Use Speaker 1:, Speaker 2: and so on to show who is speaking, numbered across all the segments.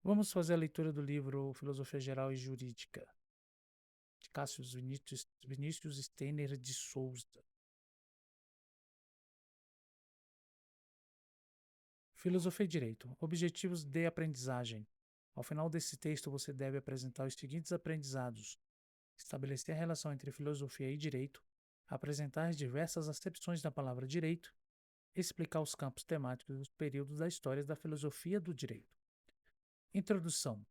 Speaker 1: Vamos fazer a leitura do livro Filosofia Geral e Jurídica, de Cassius Vinícius Steiner de Souza. Filosofia e Direito. Objetivos de aprendizagem. Ao final desse texto, você deve apresentar os seguintes aprendizados: estabelecer a relação entre filosofia e direito, apresentar as diversas acepções da palavra direito, explicar os campos temáticos e os períodos da história da filosofia do direito. Introdução.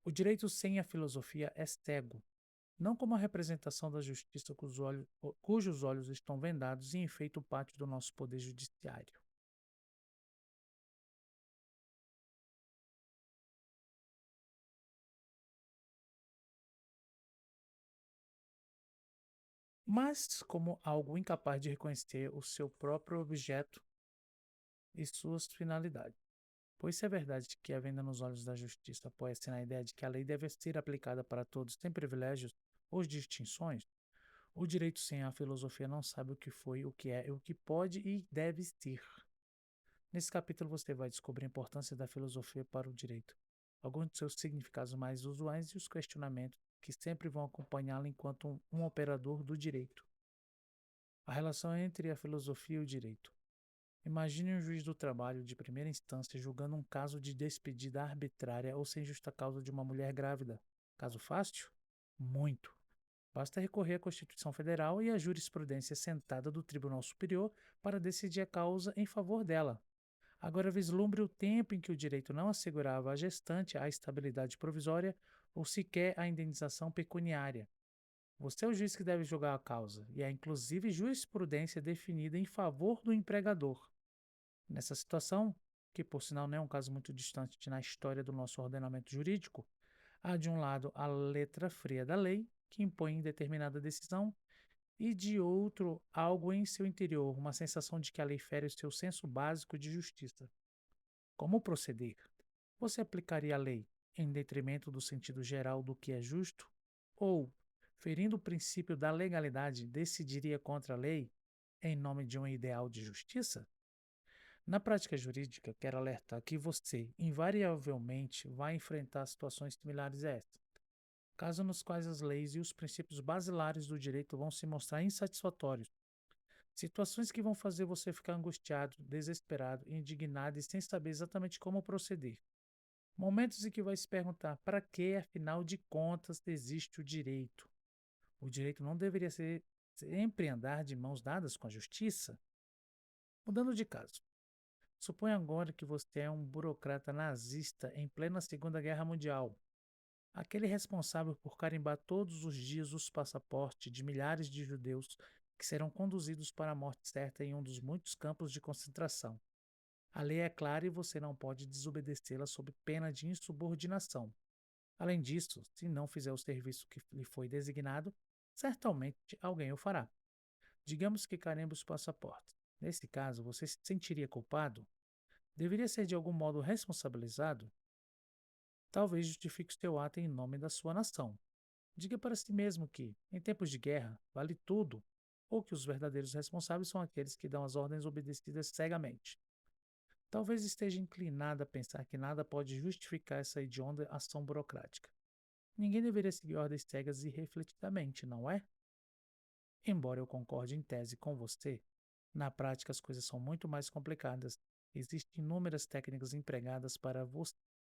Speaker 1: O direito sem a filosofia é cego, não como a representação da justiça cujos olhos estão vendados e enfeita o pátio do nosso poder judiciário. Mas como algo incapaz de reconhecer o seu próprio objeto e suas finalidades. Pois se é verdade que a venda nos olhos da justiça apoia-se na ideia de que a lei deve ser aplicada para todos sem privilégios ou distinções, o direito sem a filosofia não sabe o que foi, o que é, o que pode e deve ser. Nesse capítulo você vai descobrir a importância da filosofia para o direito, alguns de seus significados mais usuais e os questionamentos que sempre vão acompanhá-lo enquanto um operador do direito. A relação entre a filosofia e o direito. Imagine um juiz do trabalho de primeira instância julgando um caso de despedida arbitrária ou sem justa causa de uma mulher grávida. Caso fácil? Muito. Basta recorrer à Constituição Federal e à jurisprudência sentada do Tribunal Superior para decidir a causa em favor dela. Agora vislumbre o tempo em que o direito não assegurava à gestante a estabilidade provisória ou sequer a indenização pecuniária. Você é o juiz que deve julgar a causa, e há inclusive jurisprudência definida em favor do empregador. Nessa situação, que por sinal não é um caso muito distante na história do nosso ordenamento jurídico, há de um lado a letra fria da lei, que impõe determinada decisão, e de outro, algo em seu interior, uma sensação de que a lei fere o seu senso básico de justiça. Como proceder? Você aplicaria a lei em detrimento do sentido geral do que é justo? Ou, ferindo o princípio da legalidade, decidiria contra a lei em nome de um ideal de justiça? Na prática jurídica, quero alertar que você, invariavelmente, vai enfrentar situações similares a esta, casos nos quais as leis e os princípios basilares do direito vão se mostrar insatisfatórios. Situações que vão fazer você ficar angustiado, desesperado, indignado e sem saber exatamente como proceder. Momentos em que vai se perguntar para que, afinal de contas, existe o direito. O direito não deveria ser sempre andar de mãos dadas com a justiça? Mudando de caso. Suponha agora que você é um burocrata nazista em plena Segunda Guerra Mundial, aquele responsável por carimbar todos os dias os passaportes de milhares de judeus que serão conduzidos para a morte certa em um dos muitos campos de concentração. A lei é clara e você não pode desobedecê-la sob pena de insubordinação. Além disso, se não fizer o serviço que lhe foi designado, certamente alguém o fará. Digamos que carimbe os passaportes. Nesse caso, você se sentiria culpado? Deveria ser de algum modo responsabilizado? Talvez justifique o seu ato em nome da sua nação. Diga para si mesmo que, em tempos de guerra, vale tudo, ou que os verdadeiros responsáveis são aqueles que dão as ordens obedecidas cegamente. Talvez esteja inclinado a pensar que nada pode justificar essa hedionda ação burocrática. Ninguém deveria seguir ordens cegas irrefletidamente, não é? Embora eu concorde em tese com você, na prática as coisas são muito mais complicadas. Existem inúmeras técnicas empregadas para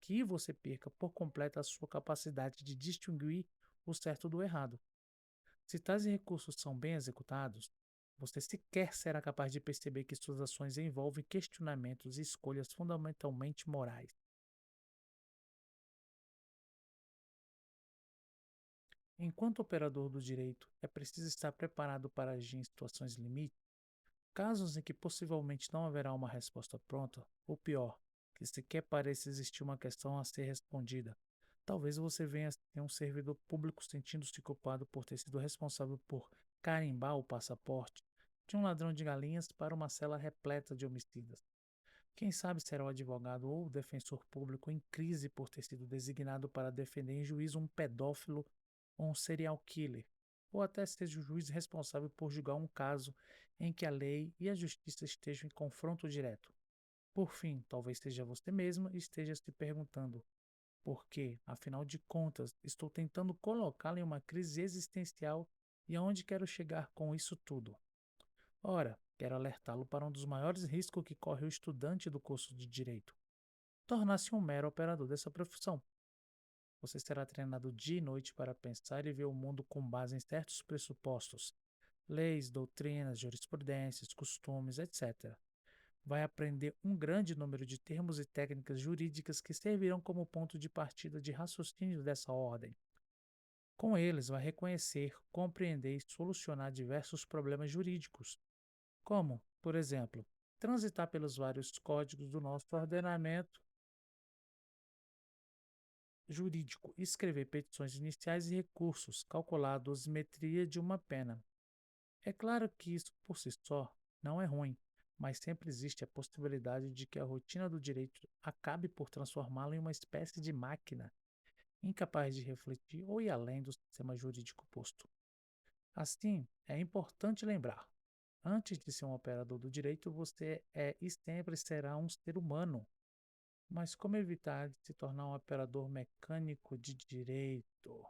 Speaker 1: que você perca por completo a sua capacidade de distinguir o certo do errado. Se tais recursos são bem executados, você sequer será capaz de perceber que suas ações envolvem questionamentos e escolhas fundamentalmente morais. Enquanto operador do direito, é preciso estar preparado para agir em situações limite, casos em que possivelmente não haverá uma resposta pronta, ou pior, que sequer pareça existir uma questão a ser respondida. Talvez você venha a ser um servidor público sentindo-se culpado por ter sido responsável por carimbar o passaporte de um ladrão de galinhas para uma cela repleta de homicidas. Quem sabe será o advogado ou o defensor público em crise por ter sido designado para defender em juízo um pedófilo ou um serial killer, ou até seja o juiz responsável por julgar um caso em que a lei e a justiça estejam em confronto direto. Por fim, talvez seja você mesma e esteja se perguntando por quê, afinal de contas, estou tentando colocá-la em uma crise existencial e aonde quero chegar com isso tudo. Ora, quero alertá-lo para um dos maiores riscos que corre o estudante do curso de Direito: tornar-se um mero operador dessa profissão. Você será treinado dia e noite para pensar e ver o mundo com base em certos pressupostos, leis, doutrinas, jurisprudências, costumes, etc. Vai aprender um grande número de termos e técnicas jurídicas que servirão como ponto de partida de raciocínio dessa ordem. Com eles, vai reconhecer, compreender e solucionar diversos problemas jurídicos, como, por exemplo, transitar pelos vários códigos do nosso ordenamento jurídico, escrever petições iniciais e recursos, calcular a dosimetria de uma pena. É claro que isso por si só não é ruim, mas sempre existe a possibilidade de que a rotina do direito acabe por transformá-lo em uma espécie de máquina, incapaz de refletir ou ir além do sistema jurídico posto. Assim, é importante lembrar: antes de ser um operador do direito, você é e sempre será um ser humano. Mas como evitar de se tornar um operador mecânico de direito?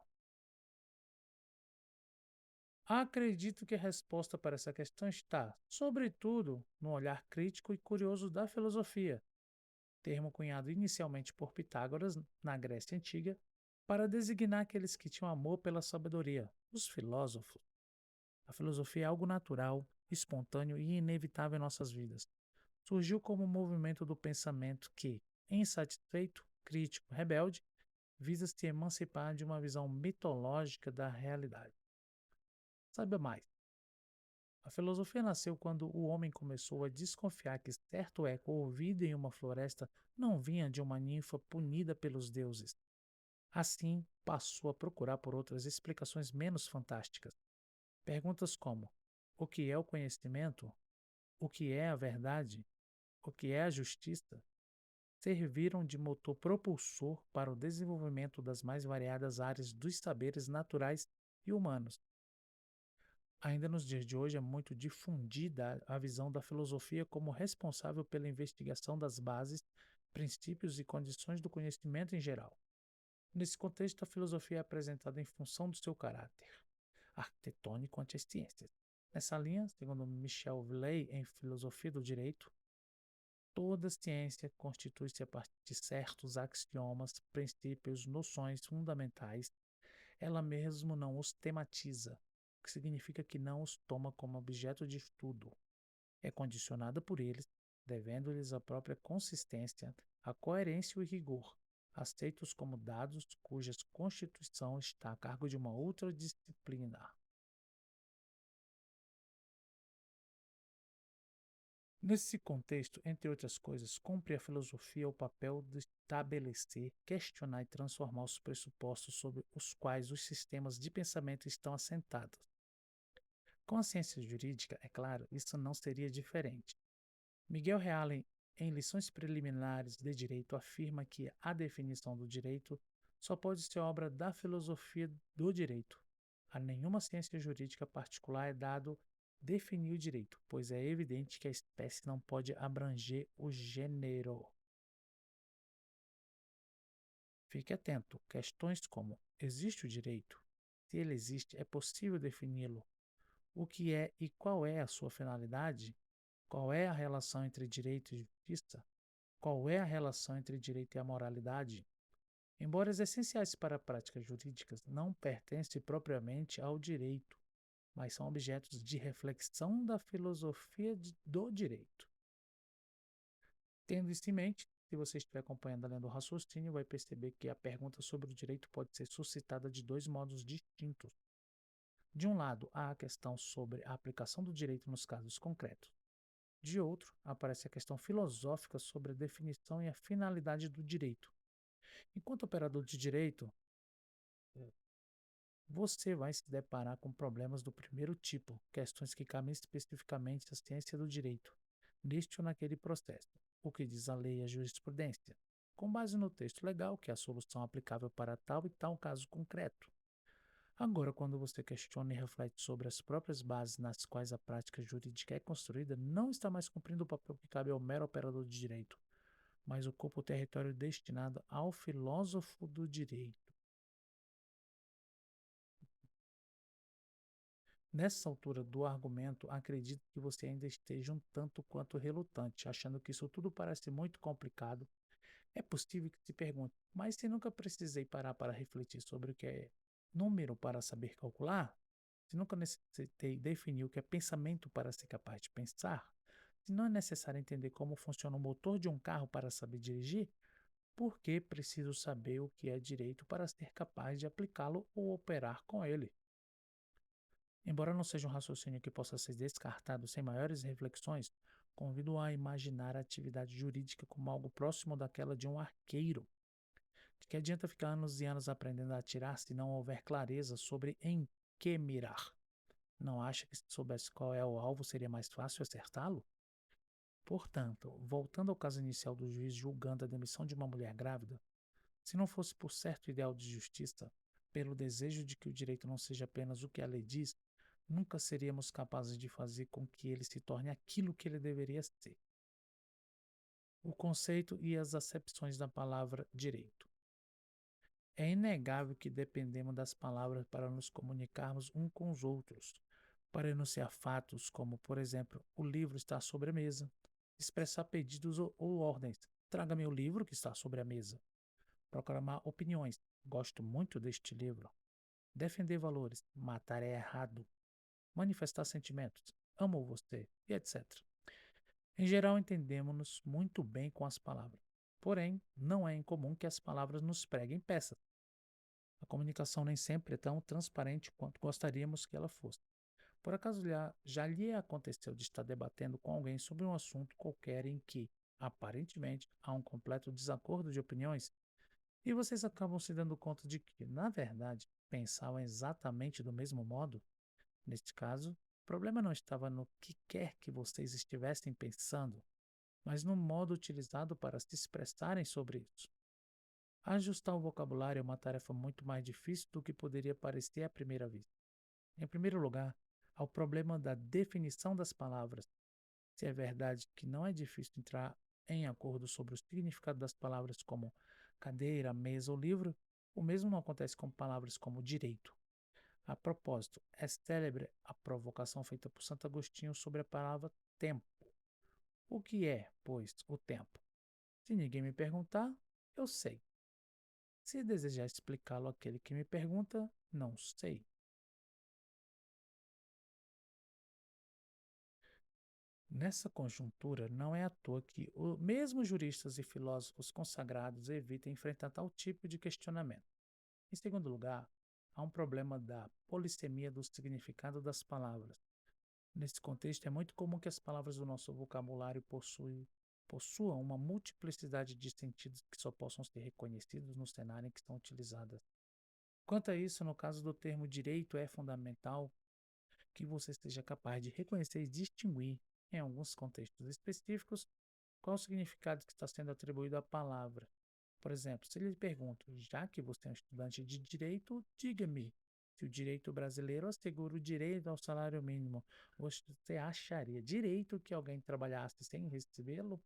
Speaker 1: Acredito que a resposta para essa questão está, sobretudo, no olhar crítico e curioso da filosofia, termo cunhado inicialmente por Pitágoras na Grécia Antiga para designar aqueles que tinham amor pela sabedoria, os filósofos. A filosofia é algo natural, espontâneo e inevitável em nossas vidas. Surgiu como um movimento do pensamento que, insatisfeito, crítico, rebelde, visa se emancipar de uma visão mitológica da realidade. Saiba mais. A filosofia nasceu quando o homem começou a desconfiar que certo eco ouvido em uma floresta não vinha de uma ninfa punida pelos deuses. Assim, passou a procurar por outras explicações menos fantásticas. Perguntas como: o que é o conhecimento? O que é a verdade? O que é a justiça? Serviram de motor propulsor para o desenvolvimento das mais variadas áreas dos saberes naturais e humanos. Ainda nos dias de hoje é muito difundida a visão da filosofia como responsável pela investigação das bases, princípios e condições do conhecimento em geral. Nesse contexto, a filosofia é apresentada em função do seu caráter arquitetônico ante as ciências. Nessa linha, segundo Michel Villey, em Filosofia do Direito, toda ciência constitui-se a partir de certos axiomas, princípios, noções fundamentais. Ela mesmo não os tematiza, o que significa que não os toma como objeto de estudo. É condicionada por eles, devendo-lhes a própria consistência, a coerência e o rigor, aceitos como dados cuja constituição está a cargo de uma outra disciplina. Nesse contexto, entre outras coisas, cumpre a filosofia o papel de estabelecer, questionar e transformar os pressupostos sobre os quais os sistemas de pensamento estão assentados. Com a ciência jurídica, é claro, isso não seria diferente. Miguel Reale, em Lições Preliminares de Direito, afirma que a definição do direito só pode ser obra da filosofia do direito. A nenhuma ciência jurídica particular é dado definir o direito, pois é evidente que a espécie não pode abranger o gênero. Fique atento, questões como: existe o direito? Se ele existe, é possível defini-lo? O que é e qual é a sua finalidade? Qual é a relação entre direito e justiça? Qual é a relação entre direito e a moralidade? Embora essenciais para práticas jurídicas, não pertencem propriamente ao direito, mas são objetos de reflexão da filosofia do direito. Tendo isso em mente, se você estiver acompanhando a linha do raciocínio, vai perceber que a pergunta sobre o direito pode ser suscitada de dois modos distintos. De um lado, há a questão sobre a aplicação do direito nos casos concretos. De outro, aparece a questão filosófica sobre a definição e a finalidade do direito. Enquanto operador de direito, você vai se deparar com problemas do primeiro tipo, questões que cabem especificamente à ciência do direito, neste ou naquele processo, o que diz a lei e a jurisprudência, com base no texto legal, que é a solução aplicável para tal e tal caso concreto. Agora, quando você questiona e reflete sobre as próprias bases nas quais a prática jurídica é construída, não está mais cumprindo o papel que cabe ao mero operador de direito, mas ocupa o território destinado ao filósofo do direito. Nessa altura do argumento, acredito que você ainda esteja um tanto quanto relutante, achando que isso tudo parece muito complicado. É possível que se pergunte, mas se nunca precisei parar para refletir sobre o que é número para saber calcular? Se nunca necessitei definir o que é pensamento para ser capaz de pensar? Se não é necessário entender como funciona o motor de um carro para saber dirigir? Por que preciso saber o que é direito para ser capaz de aplicá-lo ou operar com ele? Embora não seja um raciocínio que possa ser descartado sem maiores reflexões, convido a imaginar a atividade jurídica como algo próximo daquela de um arqueiro. De que adianta ficar anos e anos aprendendo a atirar se não houver clareza sobre em que mirar? Não acha que se soubesse qual é o alvo seria mais fácil acertá-lo? Portanto, voltando ao caso inicial do juiz julgando a demissão de uma mulher grávida, se não fosse por certo ideal de justiça, pelo desejo de que o direito não seja apenas o que a lei diz, nunca seríamos capazes de fazer com que ele se torne aquilo que ele deveria ser. O conceito e as acepções da palavra direito. É inegável que dependemos das palavras para nos comunicarmos uns com os outros, para enunciar fatos como, por exemplo, o livro está sobre a mesa, expressar pedidos ou ordens. Traga-me o livro que está sobre a mesa. Proclamar opiniões. Gosto muito deste livro. Defender valores. Matar é errado. Manifestar sentimentos. Amo você, e etc. Em geral, entendemos-nos muito bem com as palavras. Porém, não é incomum que as palavras nos preguem peças. A comunicação nem sempre é tão transparente quanto gostaríamos que ela fosse. Por acaso já lhe aconteceu de estar debatendo com alguém sobre um assunto qualquer em que, aparentemente, há um completo desacordo de opiniões e vocês acabam se dando conta de que, na verdade, pensavam exatamente do mesmo modo? Neste caso, o problema não estava no que quer que vocês estivessem pensando, mas no modo utilizado para se expressarem sobre isso. Ajustar o vocabulário é uma tarefa muito mais difícil do que poderia parecer à primeira vista. Em primeiro lugar, há o problema da definição das palavras. Se é verdade que não é difícil entrar em acordo sobre o significado das palavras como cadeira, mesa ou livro, o mesmo não acontece com palavras como direito. A propósito, é célebre a provocação feita por Santo Agostinho sobre a palavra tempo. O que é, pois, o tempo? Se ninguém me perguntar, eu sei. Se desejar explicá-lo àquele que me pergunta, não sei. Nessa conjuntura, não é à toa que mesmo juristas e filósofos consagrados evitam enfrentar tal tipo de questionamento. Em segundo lugar, há um problema da polissemia do significado das palavras. Nesse contexto, é muito comum que as palavras do nosso vocabulário possuam uma multiplicidade de sentidos que só possam ser reconhecidos no cenário em que são utilizadas. Quanto a isso, no caso do termo direito, é fundamental que você seja capaz de reconhecer e distinguir, em alguns contextos específicos, qual o significado que está sendo atribuído à palavra. Por exemplo, se lhe pergunto, já que você é um estudante de direito, diga-me se o direito brasileiro assegura o direito ao salário mínimo. Você acharia direito que alguém trabalhasse sem recebê-lo?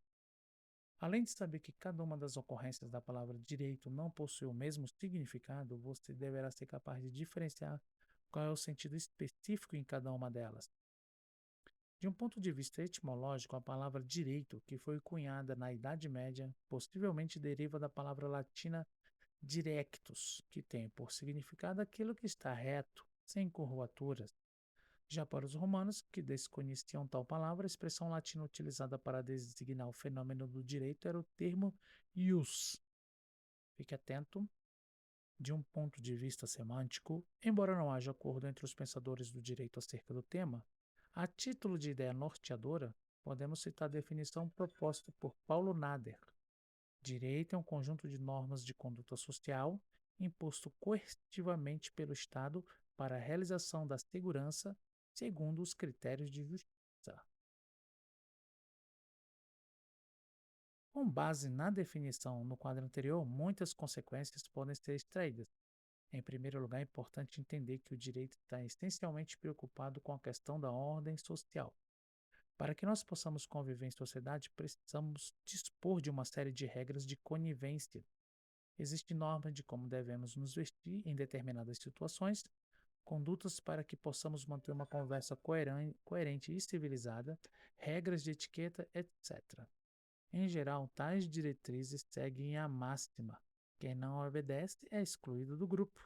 Speaker 1: Além de saber que cada uma das ocorrências da palavra direito não possui o mesmo significado, você deverá ser capaz de diferenciar qual é o sentido específico em cada uma delas. De um ponto de vista etimológico, a palavra direito, que foi cunhada na Idade Média, possivelmente deriva da palavra latina directus, que tem por significado aquilo que está reto, sem curvaturas. Já para os romanos, que desconheciam tal palavra, a expressão latina utilizada para designar o fenômeno do direito era o termo ius. Fique atento. De um ponto de vista semântico, embora não haja acordo entre os pensadores do direito acerca do tema, a título de ideia norteadora, podemos citar a definição proposta por Paulo Nader. Direito é um conjunto de normas de conduta social imposto coercitivamente pelo Estado para a realização da segurança segundo os critérios de justiça. Com base na definição no quadro anterior, muitas consequências podem ser extraídas. Em primeiro lugar, é importante entender que o direito está essencialmente preocupado com a questão da ordem social. Para que nós possamos conviver em sociedade, precisamos dispor de uma série de regras de conivência. Existe norma de como devemos nos vestir em determinadas situações, condutas para que possamos manter uma conversa coerente e civilizada, regras de etiqueta, etc. Em geral, tais diretrizes seguem a máxima: quem não obedece é excluído do grupo.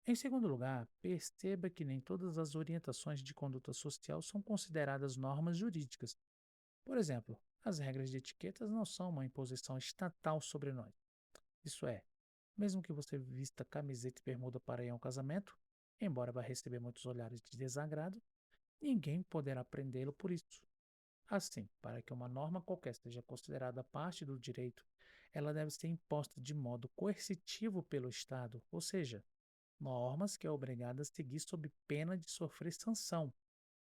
Speaker 1: Em segundo lugar, perceba que nem todas as orientações de conduta social são consideradas normas jurídicas. Por exemplo, as regras de etiquetas não são uma imposição estatal sobre nós. Isso é, mesmo que você vista camiseta e bermuda para ir a um casamento, embora vá receber muitos olhares de desagrado, ninguém poderá prendê-lo por isso. Assim, para que uma norma qualquer seja considerada parte do direito, ela deve ser imposta de modo coercitivo pelo Estado, ou seja, normas que é obrigada a seguir sob pena de sofrer sanção,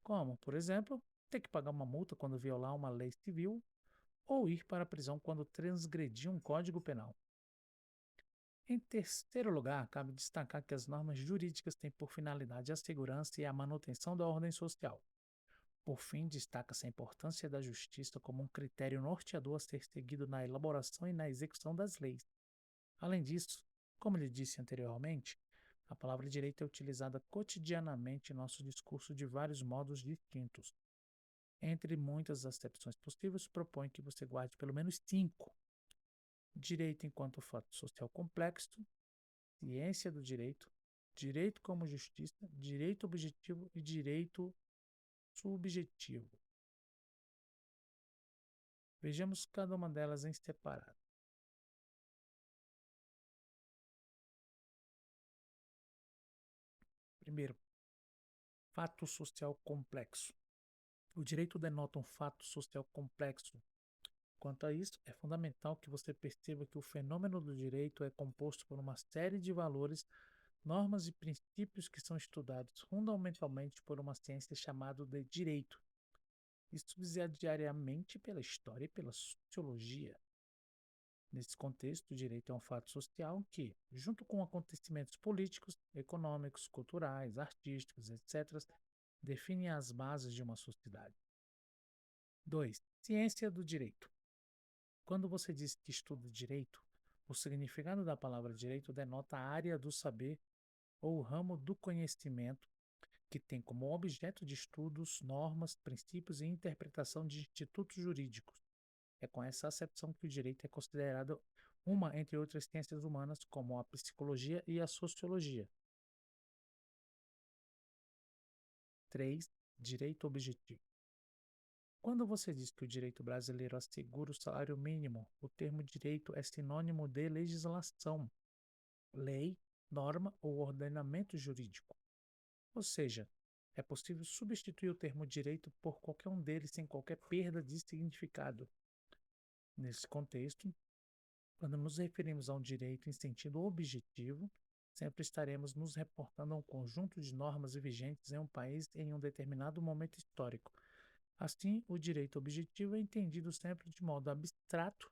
Speaker 1: como, por exemplo, ter que pagar uma multa quando violar uma lei civil ou ir para a prisão quando transgredir um código penal. Em terceiro lugar, cabe destacar que as normas jurídicas têm por finalidade a segurança e a manutenção da ordem social. Por fim, destaca-se a importância da justiça como um critério norteador a ser seguido na elaboração e na execução das leis. Além disso, como lhe disse anteriormente, a palavra direito é utilizada cotidianamente em nosso discurso de vários modos distintos. Entre muitas acepções possíveis, propõe que você guarde pelo menos cinco: direito enquanto fato social complexo, ciência do direito, direito como justiça, direito objetivo e direito subjetivo. Vejamos cada uma delas em separado. Primeiro, fato social complexo. O direito denota um fato social complexo. Quanto a isso, é fundamental que você perceba que o fenômeno do direito é composto por uma série de valores, normas e princípios que são estudados fundamentalmente por uma ciência chamada de direito e subsidiariamente pela história e pela sociologia. Nesse contexto, o direito é um fato social que, junto com acontecimentos políticos, econômicos, culturais, artísticos, etc., define as bases de uma sociedade. 2. Ciência do direito. Quando você diz que estuda direito, o significado da palavra direito denota a área do saber ou o ramo do conhecimento que tem como objeto de estudos, normas, princípios e interpretação de institutos jurídicos. É com essa acepção que o direito é considerado uma entre outras ciências humanas, como a psicologia e a sociologia. 3. Direito objetivo. Quando você diz que o direito brasileiro assegura o salário mínimo, o termo direito é sinônimo de legislação, lei, norma ou ordenamento jurídico. Ou seja, é possível substituir o termo direito por qualquer um deles sem qualquer perda de significado. Nesse contexto, quando nos referimos a um direito em sentido objetivo, sempre estaremos nos reportando a um conjunto de normas vigentes em um país em um determinado momento histórico. Assim, o direito objetivo é entendido sempre de modo abstrato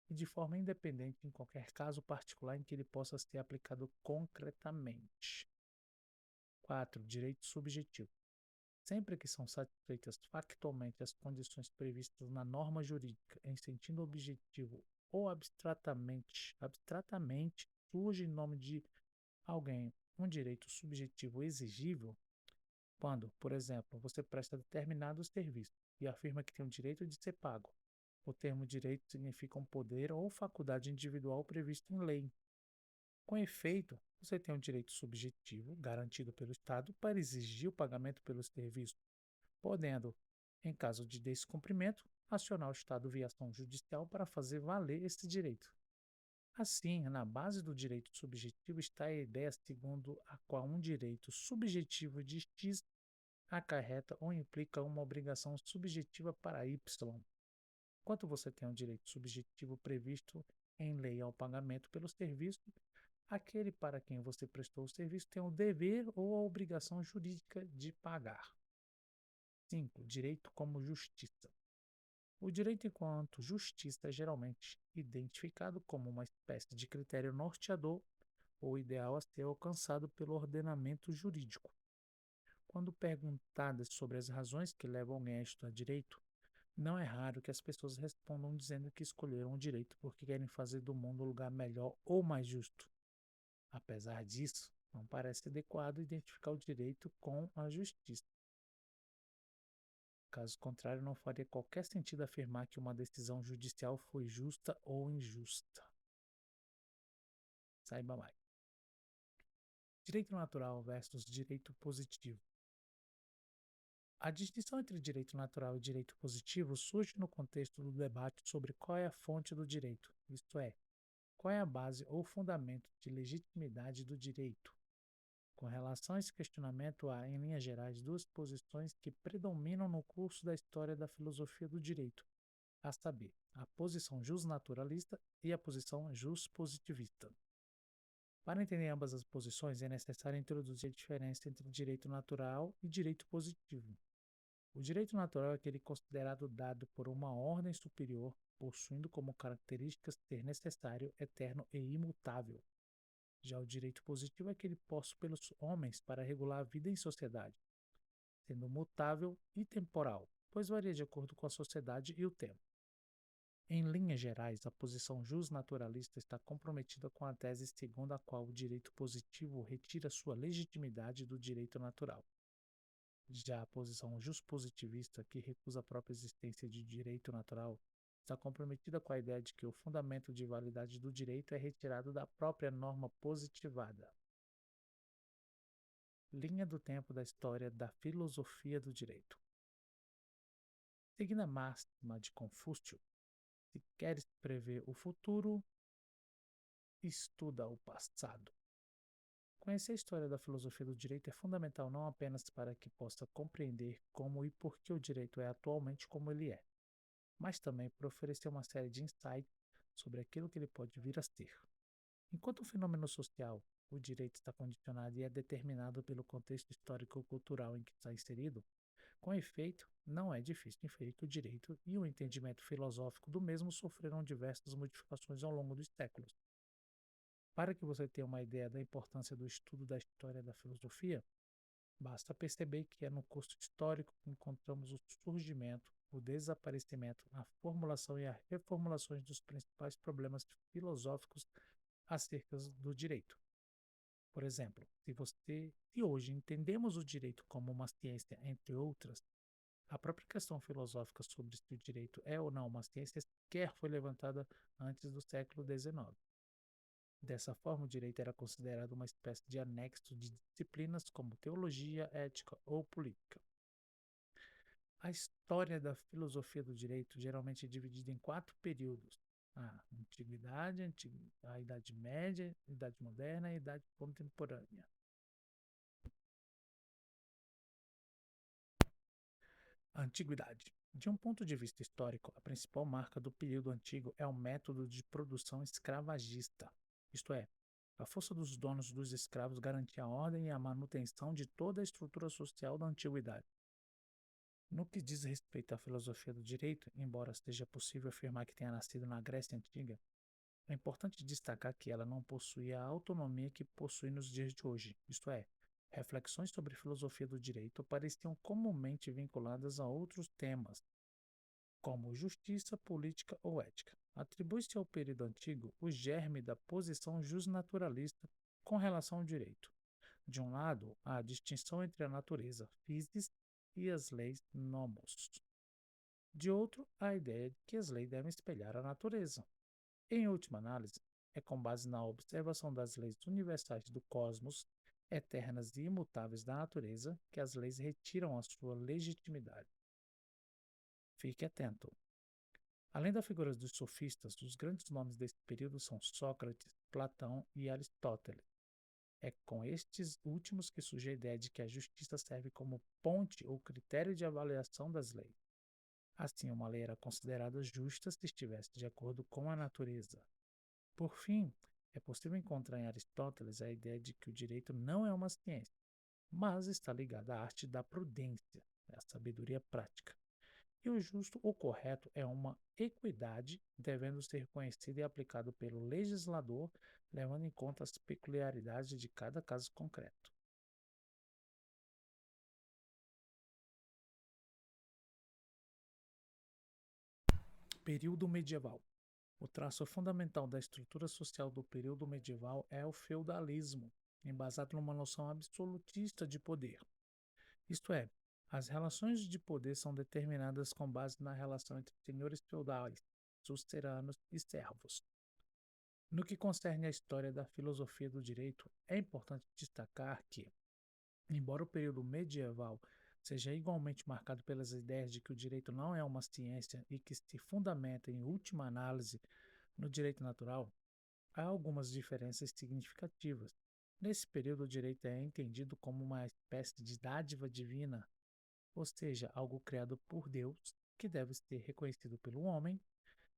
Speaker 1: e de forma independente em qualquer caso particular em que ele possa ser aplicado concretamente. 4. Direito subjetivo. Sempre que são satisfeitas factualmente as condições previstas na norma jurídica em sentido objetivo ou abstratamente surge em nome de alguém um direito subjetivo exigível, quando, por exemplo, você presta determinado serviço e afirma que tem o direito de ser pago. O termo direito significa um poder ou faculdade individual previsto em lei. Com efeito, você tem um direito subjetivo garantido pelo Estado para exigir o pagamento pelo serviço, podendo, em caso de descumprimento, acionar o Estado via ação judicial para fazer valer esse direito. Assim, na base do direito subjetivo está a ideia segundo a qual um direito subjetivo de X acarreta ou implica uma obrigação subjetiva para Y. Enquanto você tem um direito subjetivo previsto em lei ao pagamento pelo serviço, aquele para quem você prestou o serviço tem o dever ou a obrigação jurídica de pagar. 5. Direito como justiça. O direito enquanto justiça é geralmente identificado como uma espécie de critério norteador ou ideal a ser alcançado pelo ordenamento jurídico. Quando perguntadas sobre as razões que levam alguém a estudar direito, não é raro que as pessoas respondam dizendo que escolheram o direito porque querem fazer do mundo um lugar melhor ou mais justo. Apesar disso, não parece adequado identificar o direito com a justiça. Caso contrário, não faria qualquer sentido afirmar que uma decisão judicial foi justa ou injusta. Saiba mais. Direito natural versus direito positivo. A distinção entre direito natural e direito positivo surge no contexto do debate sobre qual é a fonte do direito, isto é, qual é a base ou fundamento de legitimidade do direito. Com relação a esse questionamento, há, em linhas gerais, duas posições que predominam no curso da história da filosofia do direito, a saber, a posição justnaturalista e a posição justpositivista. Para entender ambas as posições, é necessário introduzir a diferença entre direito natural e direito positivo. O direito natural é aquele considerado dado por uma ordem superior, possuindo como características ser necessário, eterno e imutável. Já o direito positivo é aquele posto pelos homens para regular a vida em sociedade, sendo mutável e temporal, pois varia de acordo com a sociedade e o tempo. Em linhas gerais, a posição justnaturalista está comprometida com a tese segundo a qual o direito positivo retira sua legitimidade do direito natural. Já a posição justpositivista, que recusa a própria existência de direito natural, está comprometida com a ideia de que o fundamento de validade do direito é retirado da própria norma positivada. Linha do tempo da história da filosofia do direito. Seguindo a máxima de Confúcio, se queres prever o futuro, estuda o passado. Conhecer a história da filosofia do direito é fundamental não apenas para que possa compreender como e por que o direito é atualmente como ele é, mas também para oferecer uma série de insights sobre aquilo que ele pode vir a ser. Enquanto um fenômeno social, o direito está condicionado e é determinado pelo contexto histórico-cultural em que está inserido, com efeito, não é difícil inferir que o direito e o entendimento filosófico do mesmo sofreram diversas modificações ao longo dos séculos. Para que você tenha uma ideia da importância do estudo da história da filosofia, basta perceber que é no curso histórico que encontramos o surgimento, o desaparecimento, a formulação e a reformulações dos principais problemas filosóficos acerca do direito. Por exemplo, se hoje entendemos o direito como uma ciência, entre outras, a própria questão filosófica sobre se o direito é ou não uma ciência sequer foi levantada antes do século XIX. Dessa forma, o direito era considerado uma espécie de anexo de disciplinas como teologia, ética ou política. A história da filosofia do direito geralmente é dividida em 4 períodos: a Antiguidade, a Idade Média, a Idade Moderna e a Idade Contemporânea. A Antiguidade. De um ponto de vista histórico, a principal marca do período antigo é o método de produção escravagista, isto é, a força dos donos dos escravos garantia a ordem e a manutenção de toda a estrutura social da antiguidade. No que diz respeito à filosofia do direito, embora seja possível afirmar que tenha nascido na Grécia Antiga, é importante destacar que ela não possuía a autonomia que possui nos dias de hoje, isto é, reflexões sobre filosofia do direito pareciam comumente vinculadas a outros temas, como justiça, política ou ética. Atribui-se ao período antigo o germe da posição justnaturalista com relação ao direito. De um lado, há a distinção entre a natureza, physis, e as leis, nomos. De outro, há a ideia de que as leis devem espelhar a natureza. Em última análise, é com base na observação das leis universais do cosmos, eternas e imutáveis da natureza, que as leis retiram a sua legitimidade. Fique atento. Além da figura dos sofistas, os grandes nomes desse período são Sócrates, Platão e Aristóteles. É com estes últimos que surge a ideia de que a justiça serve como ponte ou critério de avaliação das leis. Assim, uma lei era considerada justa se estivesse de acordo com a natureza. Por fim, é possível encontrar em Aristóteles a ideia de que o direito não é uma ciência, mas está ligado à arte da prudência, à sabedoria prática. E o justo ou correto é uma equidade devendo ser reconhecida e aplicado pelo legislador, levando em conta as peculiaridades de cada caso concreto. Período medieval. O traço fundamental da estrutura social do período medieval é o feudalismo, embasado numa noção absolutista de poder. Isto é, as relações de poder são determinadas com base na relação entre senhores feudais, suzeranos e servos. No que concerne à história da filosofia do direito, é importante destacar que, embora o período medieval seja igualmente marcado pelas ideias de que o direito não é uma ciência e que se fundamenta, em última análise, no direito natural, há algumas diferenças significativas. Nesse período, o direito é entendido como uma espécie de dádiva divina, ou seja, algo criado por Deus que deve ser reconhecido pelo homem.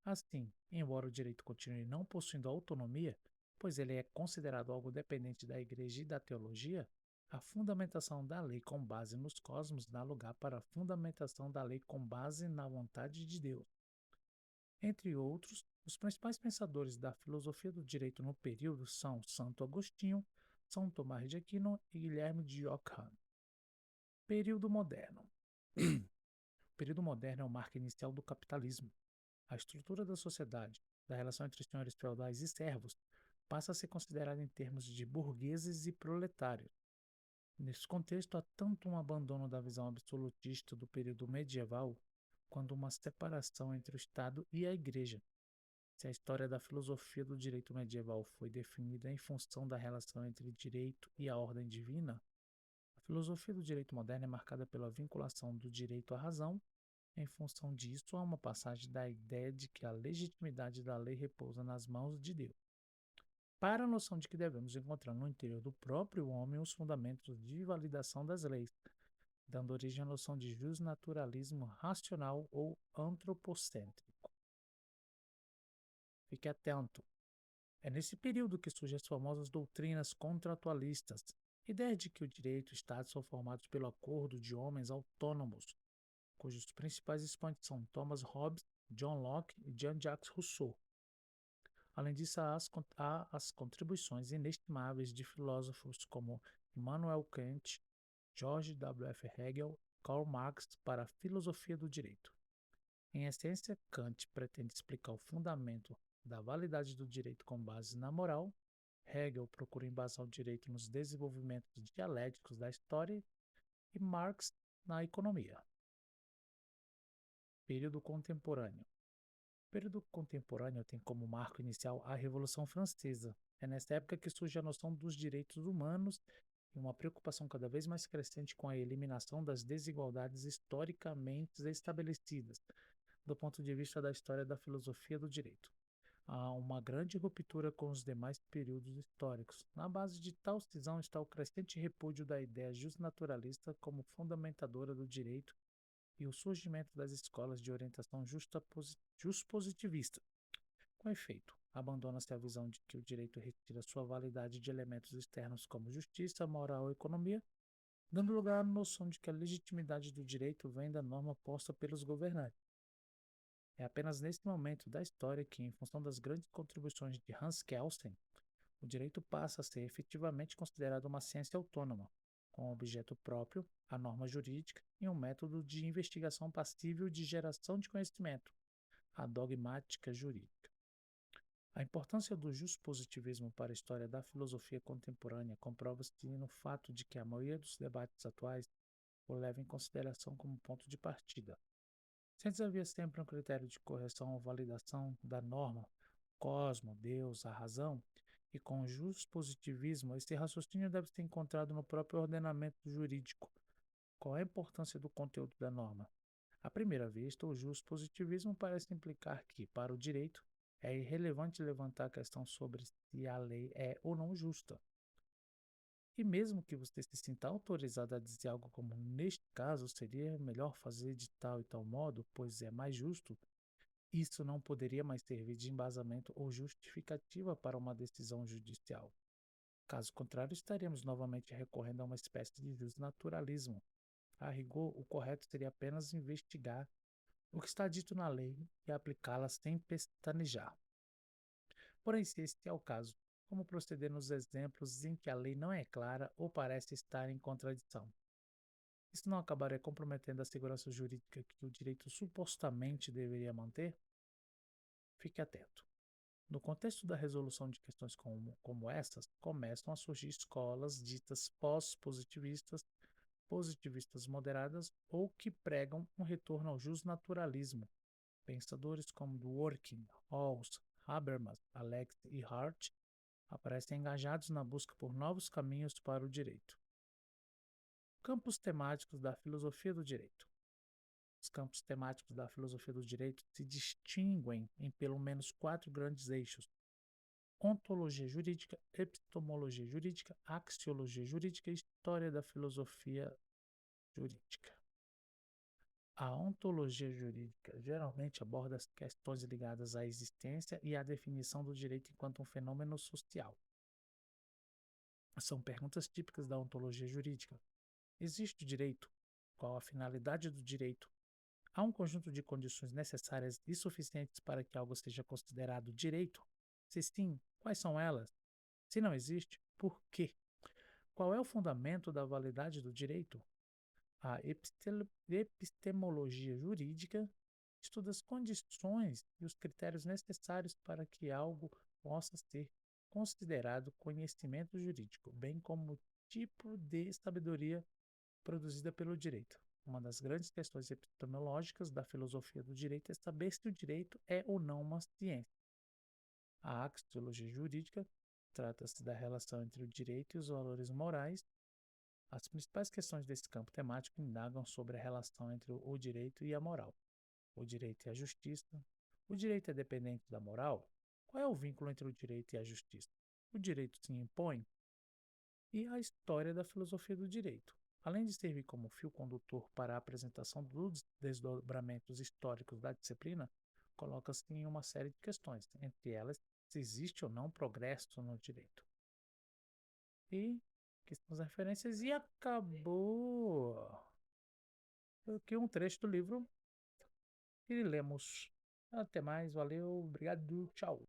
Speaker 1: Assim, embora o direito continue não possuindo autonomia, pois ele é considerado algo dependente da Igreja e da teologia, a fundamentação da lei com base nos cosmos dá lugar para a fundamentação da lei com base na vontade de Deus. Entre outros, os principais pensadores da filosofia do direito no período são Santo Agostinho, São Tomás de Aquino e Guilherme de Ockham. Período moderno. O período moderno é o marco inicial do capitalismo. A estrutura da sociedade, da relação entre senhores feudais e servos, passa a ser considerada em termos de burgueses e proletários. Nesse contexto, há tanto um abandono da visão absolutista do período medieval, quanto uma separação entre o Estado e a Igreja. Se a história da filosofia do direito medieval foi definida em função da relação entre direito e a ordem divina, a filosofia do direito moderno é marcada pela vinculação do direito à razão. Em função disso, há uma passagem da ideia de que a legitimidade da lei repousa nas mãos de Deus, para a noção de que devemos encontrar no interior do próprio homem os fundamentos de validação das leis, dando origem à noção de justnaturalismo racional ou antropocêntrico. Fique atento. É nesse período que surgem as famosas doutrinas contratualistas, ideia de que o direito e o Estado são formados pelo acordo de homens autônomos, cujos principais expoentes são Thomas Hobbes, John Locke e Jean-Jacques Rousseau. Além disso, há as contribuições inestimáveis de filósofos como Immanuel Kant, George W. F. Hegel e Karl Marx para a filosofia do direito. Em essência, Kant pretende explicar o fundamento da validade do direito com base na moral. Hegel procura embasar o direito nos desenvolvimentos dialéticos da história e Marx na economia. Período contemporâneo. O período contemporâneo tem como marco inicial a Revolução Francesa. É nessa época que surge a noção dos direitos humanos e uma preocupação cada vez mais crescente com a eliminação das desigualdades historicamente estabelecidas, do ponto de vista da história da filosofia do direito. Há uma grande ruptura com os demais períodos históricos. Na base de tal cisão está o crescente repúdio da ideia justnaturalista como fundamentadora do direito e o surgimento das escolas de orientação justpositivista. Com efeito, abandona-se a visão de que o direito retira sua validade de elementos externos como justiça, moral e economia, dando lugar à noção de que a legitimidade do direito vem da norma posta pelos governantes. É apenas nesse momento da história que, em função das grandes contribuições de Hans Kelsen, o direito passa a ser efetivamente considerado uma ciência autônoma, com um objeto próprio, a norma jurídica e um método de investigação passível de geração de conhecimento, a dogmática jurídica. A importância do justpositivismo para a história da filosofia contemporânea comprova-se no fato de que a maioria dos debates atuais o leva em consideração como ponto de partida. Se antes havia sempre um critério de correção ou validação da norma, cosmo, Deus, a razão, e com o justpositivismo, esse raciocínio deve ser encontrado no próprio ordenamento jurídico. Qual é a importância do conteúdo da norma? À primeira vista, o justpositivismo parece implicar que, para o direito, é irrelevante levantar a questão sobre se a lei é ou não justa. E mesmo que você se sinta autorizado a dizer algo como, neste caso, seria melhor fazer de tal e tal modo, pois é mais justo, isso não poderia mais servir de embasamento ou justificativa para uma decisão judicial. Caso contrário, estaríamos novamente recorrendo a uma espécie de justnaturalismo. A rigor, o correto seria apenas investigar o que está dito na lei e aplicá-la sem pestanejar. Porém, se este é o caso, como proceder nos exemplos em que a lei não é clara ou parece estar em contradição? Isso não acabaria comprometendo a segurança jurídica que o direito supostamente deveria manter? Fique atento. No contexto da resolução de questões como essas, começam a surgir escolas ditas pós-positivistas, positivistas moderadas ou que pregam um retorno ao justnaturalismo. Pensadores como Dworkin, Rawls, Habermas, Alex e Hart aparecem engajados na busca por novos caminhos para o direito. Campos temáticos da filosofia do direito. Os campos temáticos da filosofia do direito se distinguem em pelo menos quatro grandes eixos: ontologia jurídica, epistemologia jurídica, axiologia jurídica e história da filosofia jurídica. A ontologia jurídica geralmente aborda as questões ligadas à existência e à definição do direito enquanto um fenômeno social. São perguntas típicas da ontologia jurídica. Existe o direito? Qual a finalidade do direito? Há um conjunto de condições necessárias e suficientes para que algo seja considerado direito? Se sim, quais são elas? Se não existe, por quê? Qual é o fundamento da validade do direito? A epistemologia jurídica estuda as condições e os critérios necessários para que algo possa ser considerado conhecimento jurídico, bem como o tipo de sabedoria produzida pelo direito. Uma das grandes questões epistemológicas da filosofia do direito é saber se o direito é ou não uma ciência. A axiologia jurídica trata-se da relação entre o direito e os valores morais. As principais questões desse campo temático indagam sobre a relação entre o direito e a moral. O direito e a justiça. O direito é dependente da moral? Qual é o vínculo entre o direito e a justiça? O direito se impõe? E a história da filosofia do direito. Além de servir como fio condutor para a apresentação dos desdobramentos históricos da disciplina, coloca-se em uma série de questões, entre elas se existe ou não progresso no direito. E aqui são as referências e acabou aqui um trecho do livro e lemos. Até mais, valeu, obrigado, tchau.